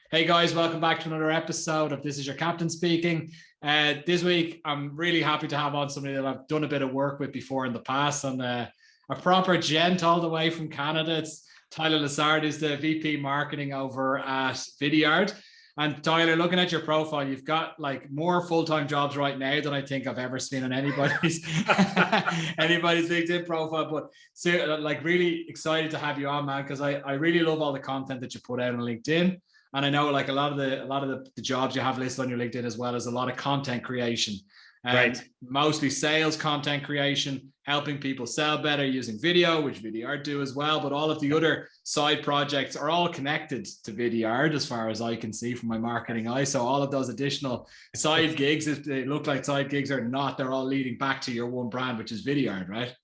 Hey guys, welcome back to another episode of This Is Your Captain Speaking. This week, I'm really happy to have on somebody that I've done a bit of work with before in the past, and a proper gent all the way from Canada. It's Tyler Lessard, is the VP Marketing over at Vidyard. And Tyler, looking at your profile, you've got like more full-time jobs right now than I think I've ever seen on anybody's LinkedIn profile. But so, like, really excited to have you on, man, because I really love all the content that you put out on LinkedIn. And I know like a lot of the jobs you have listed on your LinkedIn as well as a lot of content creation, and mostly sales content creation, helping people sell better using video, which Vidyard do as well. But all of the other side projects are all connected to Vidyard as far as I can see from my marketing eye. So all of those additional side gigs, if they look like side gigs or not, they're all leading back to your one brand, which is Vidyard, right?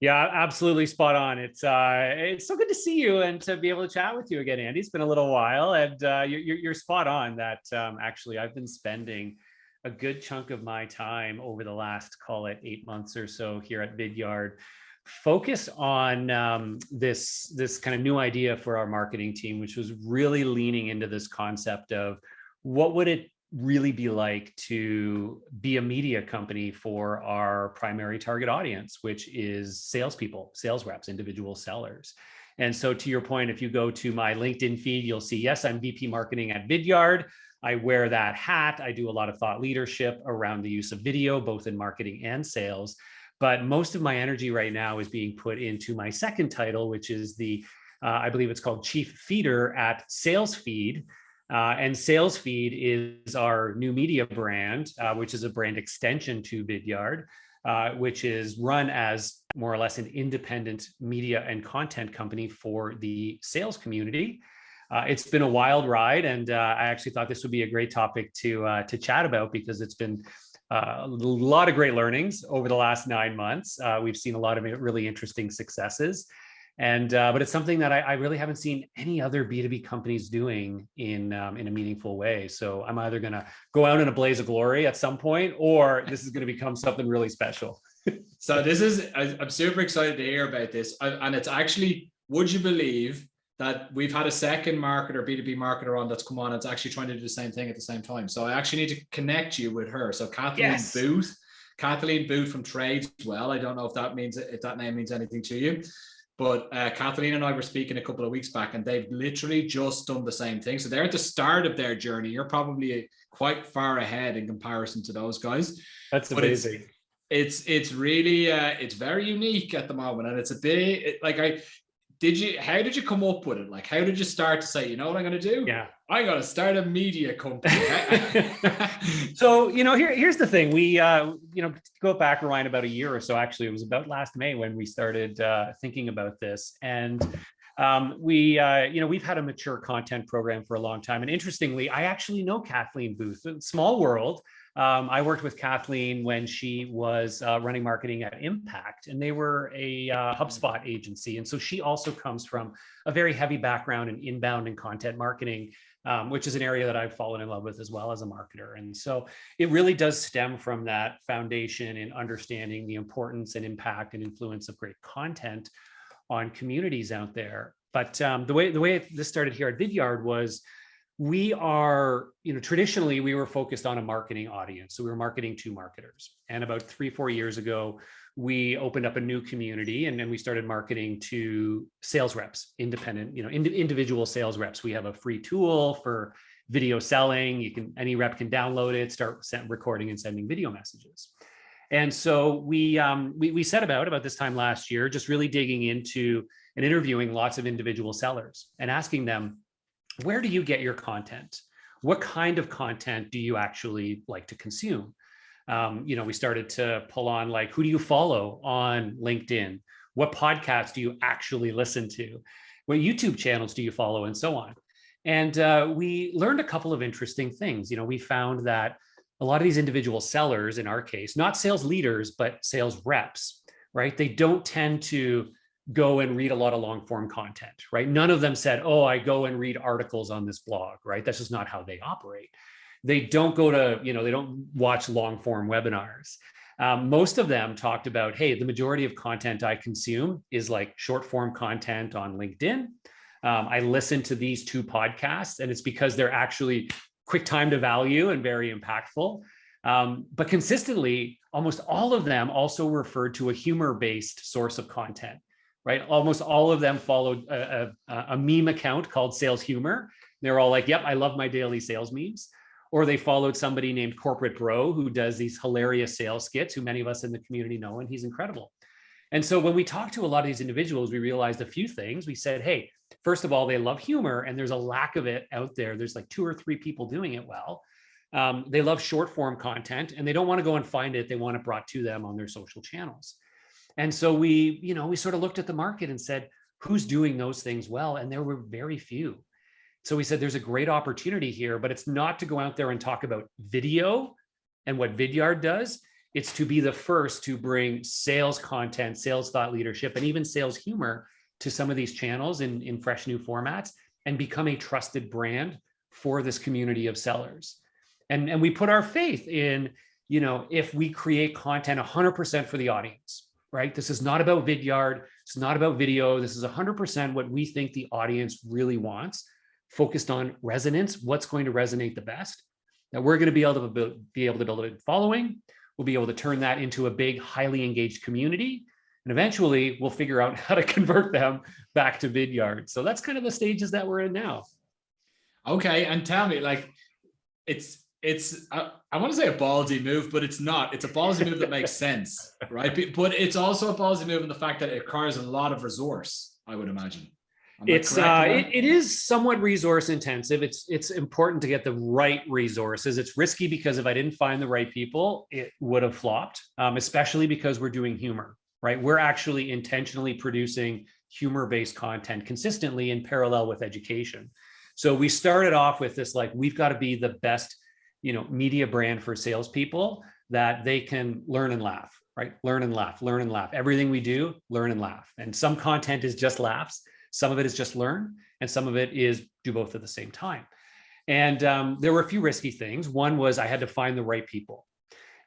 Yeah, absolutely spot on. It's so good to see you and to be able to chat with you again, Andy. It's been a little while, and you're spot on that actually I've been spending a good chunk of my time over the last, call it 8 months or so here at Vidyard, focused on this kind of new idea for our marketing team, which was really leaning into this concept of what would it really be like to be a media company for our primary target audience, which is salespeople, sales reps, individual sellers. And so to your point, if you go to my LinkedIn feed, you'll see, yes, I'm VP Marketing at Vidyard. I wear that hat. I do a lot of thought leadership around the use of video, both in marketing and sales. But most of my energy right now is being put into my second title, which is I believe it's called Chief Feeder at SalesFeed. And SalesFeed is our new media brand, which is a brand extension to Vidyard, which is run as more or less an independent media and content company for the sales community. It's been a wild ride, and I actually thought this would be a great topic to chat about, because it's been a lot of great learnings over the last 9 months. We've seen a lot of really interesting successes. But it's something that I really haven't seen any other B2B companies doing in a meaningful way. So I'm either going to go out in a blaze of glory at some point, or this is going to become something really special. So I'm super excited to hear about this. And it's actually, would you believe that we've had a second marketer, B2B marketer on that's come on, and it's actually trying to do the same thing at the same time. So I actually need to connect you with her. So Kathleen Booth from Tradeswell. I don't know if that name means anything to you. But Kathleen and I were speaking a couple of weeks back, and they've literally just done the same thing. So they're at the start of their journey. You're probably quite far ahead in comparison to those guys. That's amazing. It's really it's very unique at the moment, and it's a bit how did you come up with it? Like, how did you start to say, you know what I'm going to do? Yeah, I'm going to start a media company. So, here's the thing. We, go back, rewind about a year or so. Actually, it was about last May when we started thinking about this. And we've had a mature content program for a long time. And interestingly, I actually know Kathleen Booth. Small world. I worked with Kathleen when she was running marketing at Impact, and they were a HubSpot agency. And so she also comes from a very heavy background in inbound and content marketing, which is an area that I've fallen in love with as well as a marketer. And so it really does stem from that foundation in understanding the importance and impact and influence of great content on communities out there. But the way this started here at Vidyard was, we are, traditionally we were focused on a marketing audience. So we were marketing to marketers. And about 3-4 years ago, we opened up a new community, and then we started marketing to sales reps, independent, individual sales reps. We have a free tool for video selling. Any rep can download it, start recording and sending video messages. And so we set about this time last year, just really digging into and interviewing lots of individual sellers and asking them, where do you get your content? What kind of content do you actually like to consume? We started to pull on, like, who do you follow on LinkedIn? What podcasts do you actually listen to? What YouTube channels do you follow, and so on? And we learned a couple of interesting things. We found that a lot of these individual sellers, in our case, not sales leaders, but sales reps, right? They don't tend to go and read a lot of long form content, right? None of them said, oh, I go and read articles on this blog, right? That's just not how they operate. They don't go to, they don't watch long form webinars. Most of them talked about, hey, the majority of content I consume is like short form content on LinkedIn, I listen to these 2 podcasts, and it's because they're actually quick time to value and very impactful. But consistently, almost all of them also referred to a humor-based source of content, right? Almost all of them followed a meme account called Sales Humor. They're all like, yep, I love my daily sales memes. Or they followed somebody named Corporate Bro, who does these hilarious sales skits, who many of us in the community know, and he's incredible. And so when we talked to a lot of these individuals, we realized a few things. We said, hey, first of all, they love humor, and there's a lack of it out there. There's like 2 or 3 people doing it well. They love short form content, and they don't want to go and find it. They want it brought to them on their social channels. And so we sort of looked at the market and said, who's doing those things well? And there were very few. So we said, there's a great opportunity here, but it's not to go out there and talk about video and what Vidyard does. It's to be the first to bring sales content, sales thought leadership, and even sales humor to some of these channels in fresh new formats, and become a trusted brand for this community of sellers. And we put our faith in, if we create content 100% for the audience, right? This is not about Vidyard. It's not about video. This is 100% what we think the audience really wants, focused on resonance, what's going to resonate the best, that we're going to be able to build a following. We'll be able to turn that into a big, highly engaged community. And eventually we'll figure out how to convert them back to Vidyard. So that's kind of the stages that we're in now. Okay. And tell me, like, I want to say a ballsy move, but it's not. It's a ballsy move that makes sense, right? But it's also a ballsy move in the fact that it requires a lot of resource, I would imagine. It is somewhat resource intensive. It's important to get the right resources. It's risky because if I didn't find the right people, it would have flopped, especially because we're doing humor, right? We're actually intentionally producing humor-based content consistently in parallel with education. So we started off with this, like, we've got to be the best, media brand for salespeople, that they can learn and laugh, right? Learn and laugh, learn and laugh. Everything we do, learn and laugh. And some content is just laughs. Some of it is just learn, and some of it is do both at the same time. And there were a few risky things. One was I had to find the right people.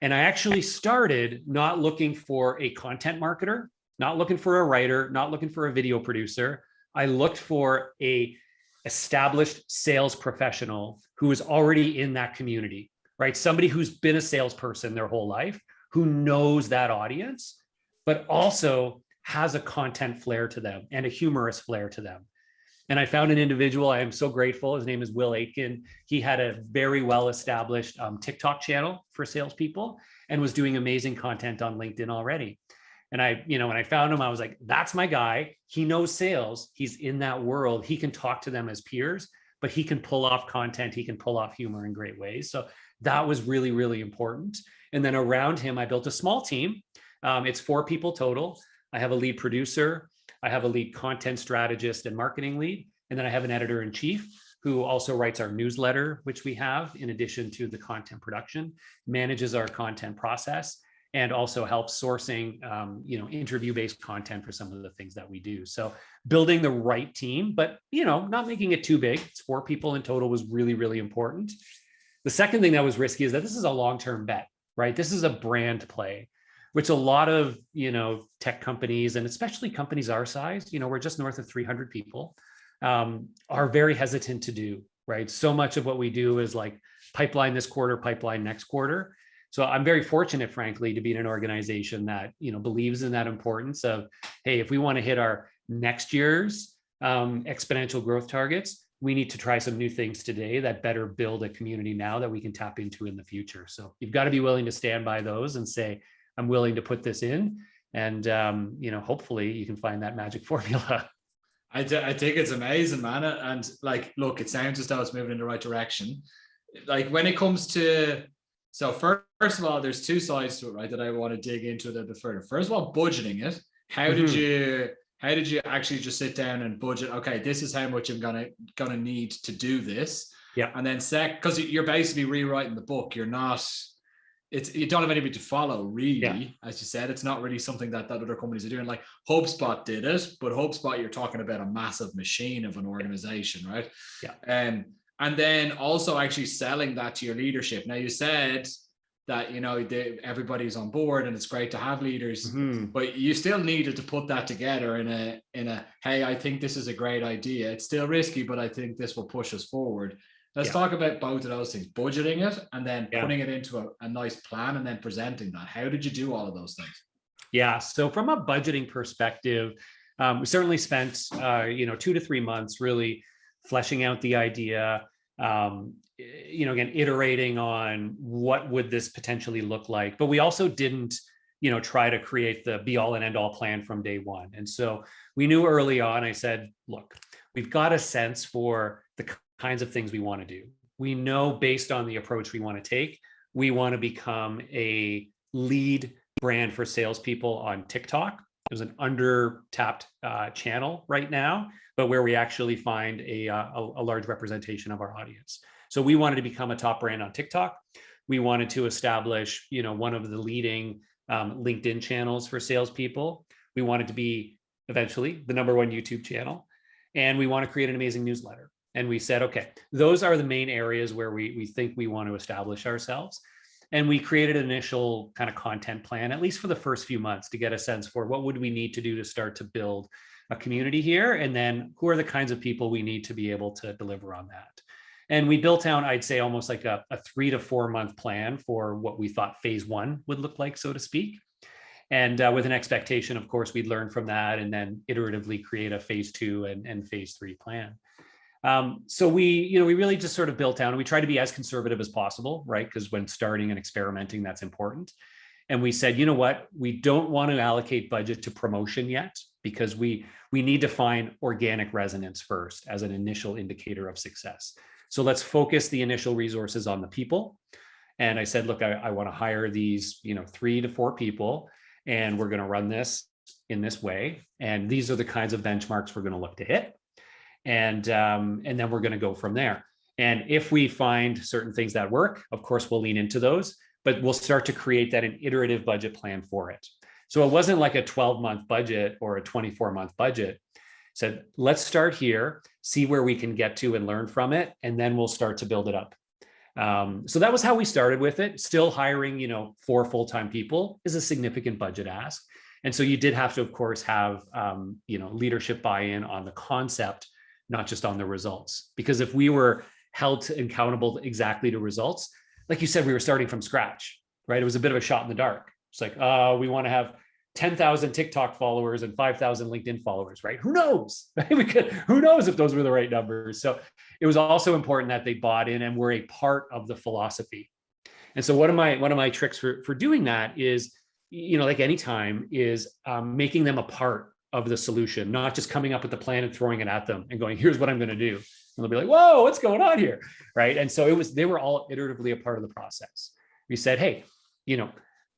And I actually started not looking for a content marketer, not looking for a writer, not looking for a video producer. I looked for a established sales professional who was already in that community, right? Somebody who's been a salesperson their whole life, who knows that audience, but also has a content flair to them and a humorous flair to them. And I found an individual. I am so grateful. His name is Will Aitken. He had a very well-established TikTok channel for salespeople and was doing amazing content on LinkedIn already. And when I found him, I was like, that's my guy. He knows sales. He's in that world. He can talk to them as peers, but he can pull off content. He can pull off humor in great ways. So that was really, really important. And then around him, I built a small team. It's 4 people total. I have a lead producer. I have a lead content strategist and marketing lead. And then I have an editor-in-chief who also writes our newsletter, which we have in addition to the content production, manages our content process, and also helps sourcing, interview-based content for some of the things that we do. So building the right team, but, not making it too big. It's 4 people in total was really, really important. The second thing that was risky is that this is a long-term bet, right? This is a brand play, which a lot of, tech companies, and especially companies our size, we're just north of 300 people, are very hesitant to do, right? So much of what we do is like pipeline this quarter, pipeline next quarter. So I'm very fortunate, frankly, to be in an organization that, believes in that importance of, hey, if we want to hit our next year's exponential growth targets, we need to try some new things today that better build a community now that we can tap into in the future. So you've got to be willing to stand by those and say, I'm willing to put this in, and hopefully you can find that magic formula. I think it's amazing, man. And like, look, it sounds as though it's moving in the right direction. Like when it comes to, so first of all, there's 2 sides to it, right? That I want to dig into a little bit further. First of all, budgeting it. How did you actually just sit down and budget? Okay, this is how much I'm gonna need to do this. Yeah. And then because you're basically rewriting the book. You're not. You don't have anybody to follow, really. Yeah. As you said, it's not really something that other companies are doing. Like HubSpot did it, but HubSpot, you're talking about a massive machine of an organization, right? Yeah. And then also actually selling that to your leadership. Now, you said that, you know, everybody's on board and it's great to have leaders, Mhm. but you still needed to put that together in a, hey, I think this is a great idea. It's still risky, but I think this will push us forward. Let's Yeah. talk about both of those things, budgeting it and then Yeah. putting it into a nice plan and then presenting that. How did you do all of those things? Yeah. So from a budgeting perspective, we certainly spent, 2 to 3 months really fleshing out the idea, again, iterating on what would this potentially look like. But we also didn't, try to create the be all and end all plan from day one. And so we knew early on, I said, look, we've got a sense for the kinds of things we want to do. We know based on the approach we want to take, we want to become a lead brand for salespeople on TikTok. There's an under-tapped channel right now, but where we actually find a large representation of our audience. So we wanted to become a top brand on TikTok. We wanted to establish, one of the leading LinkedIn channels for salespeople. We wanted to be eventually the #1 YouTube channel, and we want to create an amazing newsletter. And we said, okay, those are the main areas where we think we want to establish ourselves. And we created an initial kind of content plan, at least for the first few months, to get a sense for what would we need to do to start to build a community here, and then who are the kinds of people we need to be able to deliver on that. And we built out, I'd say, almost like a 3 to 4 month plan for what we thought phase 1 would look like, so to speak. And with an expectation, of course, we'd learn from that and then iteratively create a phase 2 and phase 3 plan. So we really just sort of built out, and we try to be as conservative as possible, right? Because when starting and experimenting, that's important. And we said, you know what, we don't want to allocate budget to promotion yet, because we need to find organic resonance first as an initial indicator of success. So let's focus the initial resources on the people. And I said, look, I want to hire these, 3 to 4 people, and we're going to run this in this way. And these are the kinds of benchmarks we're going to look to hit. And then we're going to go from there. And if we find certain things that work, of course, we'll lean into those, but we'll start to create an iterative budget plan for it. So it wasn't like a 12-month budget or a 24-month budget. Said, let's start here, see where we can get to and learn from it, and then we'll start to build it up. So that was how we started with it. Still hiring, 4 full-time people is a significant budget ask. And so you did have to, of course, have, leadership buy-in on the concept, not just on the results. Because if we were held accountable exactly to results, like you said, we were starting from scratch, right? It was a bit of a shot in the dark. It's like, we want to have 10,000 TikTok followers and 5,000 LinkedIn followers, right? Who knows? Who knows if those were the right numbers? So it was also important that they bought in and were a part of the philosophy. And so one of my tricks for doing that is, like any time, is making them a part of the solution, not just coming up with the plan and throwing it at them and going, here's what I'm going to do. And they'll be like, whoa, what's going on here? Right. And so they were all iteratively a part of the process. We said, hey,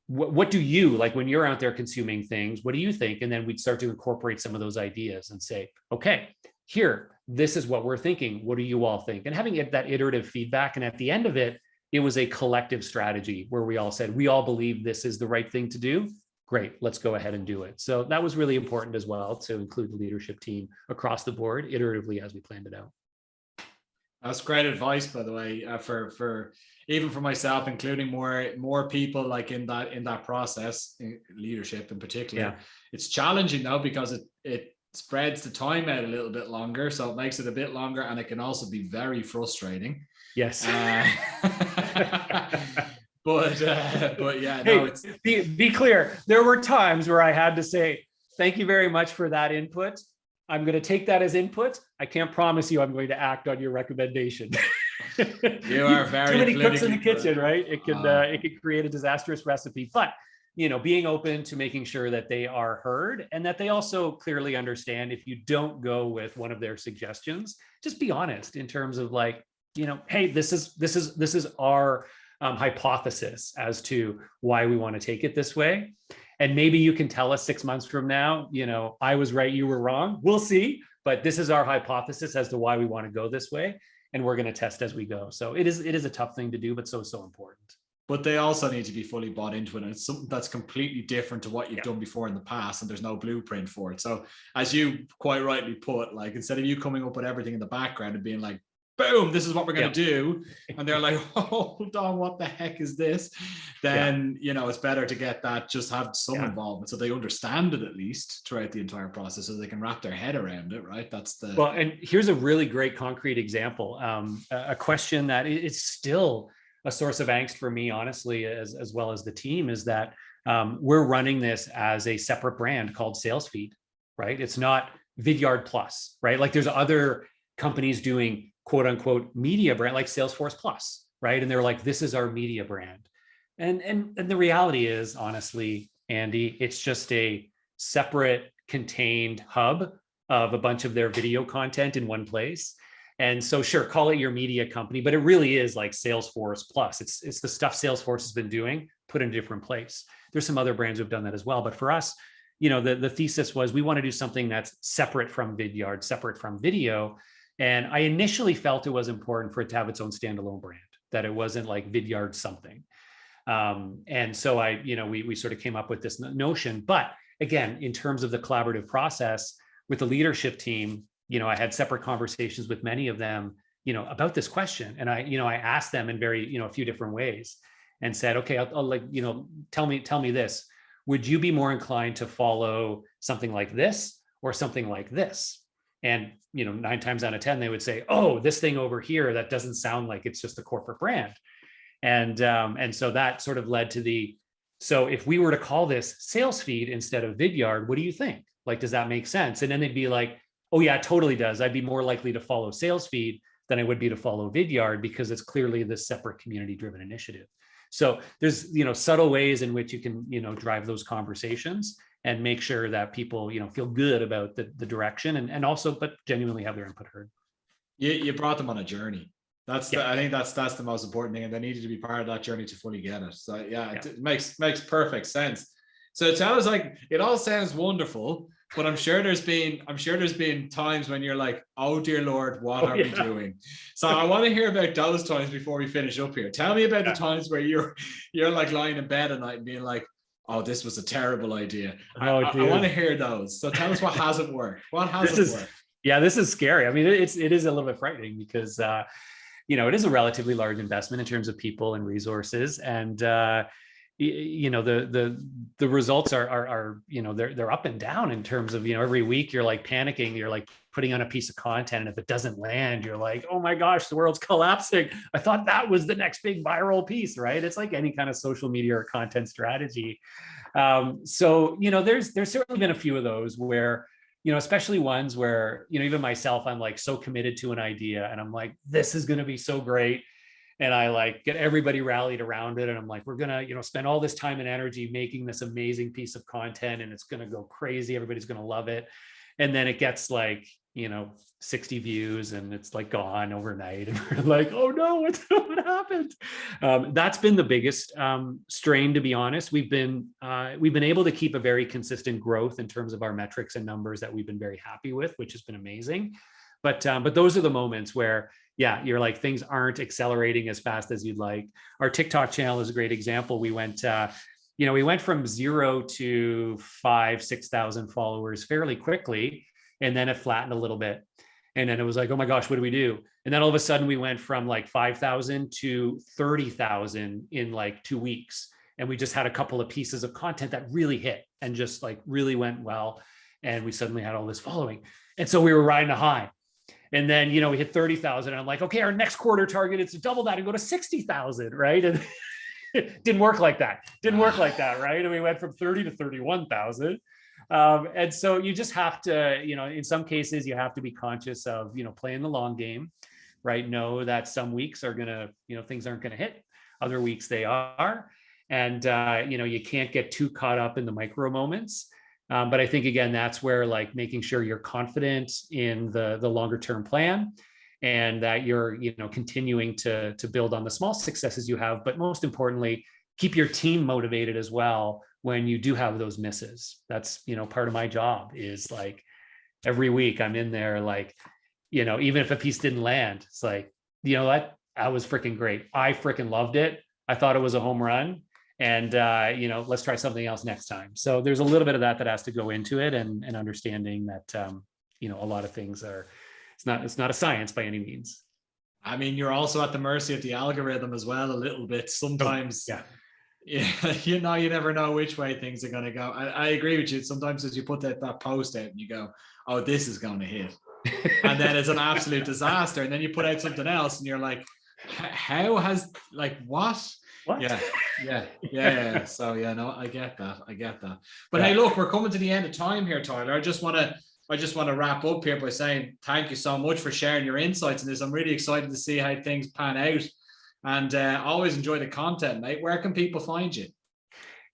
what do you like when you're out there consuming things? What do you think? And then we'd start to incorporate some of those ideas and say, okay, here, this is what we're thinking. What do you all think? And having that iterative feedback. And at the end of it, it was a collective strategy where we all said, we all believe this is the right thing to do. Great, let's go ahead and do it. So that was really important as well, to include the leadership team across the board iteratively as we planned it out. That's great advice, by the way, for even for myself, including more people like in that process, leadership in particular. Yeah. It's challenging though, because it spreads the time out a little bit longer, so it makes it a bit longer, and it can also be very frustrating. Yes. But yeah, hey, no, it's be clear. There were times where I had to say, thank you very much for that input. I'm going to take that as input. I can't promise you I'm going to act on your recommendation. You are very too many cooks in the kitchen, right? It could create a disastrous recipe. But being open to making sure that they are heard, and that they also clearly understand if you don't go with one of their suggestions, just be honest in terms of like, hey, this is our hypothesis as to why we want to take it this way. And maybe you can tell us 6 months from now, I was right, you were wrong. We'll see. But this is our hypothesis as to why we want to go this way. And we're going to test as we go. So it is a tough thing to do, but so important. But they also need to be fully bought into it. And it's something that's completely different to what you've done before in the past. And there's no blueprint for it. So as you quite rightly put, like, instead of you coming up with everything in the background and being like, boom, this is what we're going to do. And they're like, hold on, what the heck is this? Then, it's better to get that, just have some involvement so they understand it at least throughout the entire process so they can wrap their head around it, right? Well, and here's a really great concrete example. A question that is still a source of angst for me, honestly, as well as the team, is that we're running this as a separate brand called SalesFeed, right? It's not Vidyard Plus, right? Like there's other companies doing quote unquote media brand like Salesforce Plus, right? And they're like, this is our media brand. And the reality is, honestly, Andy, it's just a separate contained hub of a bunch of their video content in one place. And so sure, call it your media company, but it really is like Salesforce Plus. It's the stuff Salesforce has been doing, put in a different place. There's some other brands who've done that as well. But for us, the thesis was we want to do something that's separate from Vidyard, separate from video. And I initially felt it was important for it to have its own standalone brand, that it wasn't like Vidyard something. And so we sort of came up with this notion. But again, in terms of the collaborative process with the leadership team, I had separate conversations with many of them, about this question. And I asked them in very, a few different ways and said, okay, I'll like, tell me this. Would you be more inclined to follow something like this or something like this? And, 9 times out of 10, they would say, oh, this thing over here, that doesn't sound like it's just a corporate brand. And so that sort of led to so if we were to call this SalesFeed instead of Vidyard, what do you think? Like, does that make sense? And then they'd be like, oh yeah, it totally does. I'd be more likely to follow SalesFeed than I would be to follow Vidyard because it's clearly this separate community-driven initiative. So there's, subtle ways in which you can, drive those conversations and make sure that people, feel good about the direction and also, but genuinely have their input heard. You brought them on a journey. I think that's the most important thing, and they needed to be part of that journey to fully get it. So it makes perfect sense. So it sounds like it all sounds wonderful, but I'm sure there's been times when you're like, oh dear Lord, what are we doing? So I want to hear about those times before we finish up here. Tell me about the times where you're like lying in bed at night and being like, oh, this was a terrible idea. I want to hear those. So tell us what hasn't worked. What hasn't worked? Yeah, this is scary. I mean, it is a little bit frightening because it is a relatively large investment in terms of people and resources, and the results are they're up and down in terms of every week you're like panicking, you're like putting on a piece of content, and if it doesn't land, you're like, oh my gosh, the world's collapsing. I thought that was the next big viral piece, right? It's like any kind of social media or content strategy. So there's certainly been a few of those where especially ones where, even myself, I'm like so committed to an idea and I'm like, this is going to be so great. And I like get everybody rallied around it. And I'm like, we're going to, spend all this time and energy making this amazing piece of content and it's going to go crazy. Everybody's going to love it. And then it gets like, 60 views and it's like gone overnight. And we're like, oh no, what happened? That's been the biggest strain, to be honest. We've been able to keep a very consistent growth in terms of our metrics and numbers that we've been very happy with, which has been amazing. But those are the moments where, you're like, things aren't accelerating as fast as you'd like. Our TikTok channel is a great example. We went from 0 to 5,000-6,000 followers fairly quickly. And then it flattened a little bit. And then it was like, oh my gosh, what do we do? And then all of a sudden we went from like 5,000 to 30,000 in like 2 weeks. And we just had a couple of pieces of content that really hit and just like really went well. And we suddenly had all this following. And so we were riding a high. And then, we hit 30,000. And I'm like, okay, our next quarter target is to double that and go to 60,000, right? And it didn't work like that. Right? And we went from 30 to 31,000. And so you just have to, in some cases, you have to be conscious of, playing the long game, right? Know that some weeks are going to, things aren't going to hit. Other weeks they are. And, you can't get too caught up in the micro moments. But I think, again, that's where like making sure you're confident in the longer term plan and that you're, continuing to build on the small successes you have. But most importantly, keep your team motivated as well when you do have those misses. That's, part of my job is like every week I'm in there, like, even if a piece didn't land, it's like, what? That was freaking great. I freaking loved it. I thought it was a home run. And, let's try something else next time. So there's a little bit of that has to go into it and understanding that, a lot of things it's not a science by any means. I mean, you're also at the mercy of the algorithm as well, a little bit. Sometimes, yeah, you never know which way things are going to go. I agree with you. Sometimes as you put that post out and you go, oh, this is going to hit. And then it's an absolute disaster. And then you put out something else and you're like, how has, like, what? Yeah. So no, I get that. But hey, look, we're coming to the end of time here, Tyler. I just want to wrap up here by saying thank you so much for sharing your insights in this. I'm really excited to see how things pan out, and always enjoy the content, mate. Where can people find you?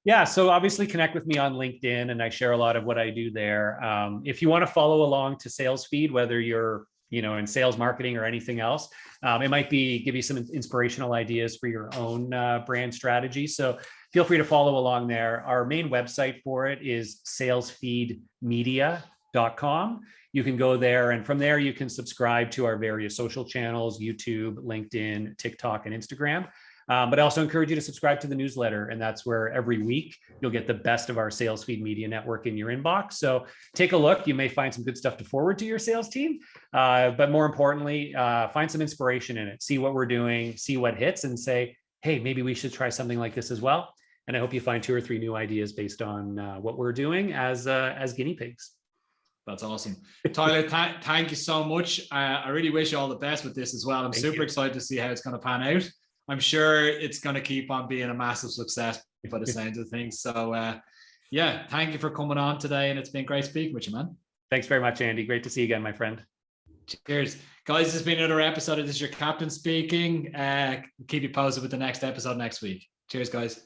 Yeah, so obviously connect with me on LinkedIn, and I share a lot of what I do there. If you want to follow along to Sales Feed, whether you're in sales marketing or anything else, it might give you some inspirational ideas for your own brand strategy. So feel free to follow along there. Our main website for it is salesfeedmedia.com. You can go there, and from there you can subscribe to our various social channels: YouTube, LinkedIn, TikTok, and Instagram. But I also encourage you to subscribe to the newsletter, and that's where every week you'll get the best of our Sales Feed Media Network in your inbox. So take a look. You may find some good stuff to forward to your sales team, but more importantly, find some inspiration in it. See what we're doing, see what hits, and say, hey, maybe we should try something like this as well. And I hope you find 2 or 3 new ideas based on what we're doing as guinea pigs. That's awesome. Tyler, thank you so much. I really wish you all the best with this as well. I'm super excited to see how it's going to pan out. I'm sure it's going to keep on being a massive success by the sound of things. So thank you for coming on today. And it's been great speaking with you, man. Thanks very much, Andy. Great to see you again, my friend. Cheers. Guys, this has been another episode of This Is Your Captain Speaking. Keep you posted with the next episode next week. Cheers, guys.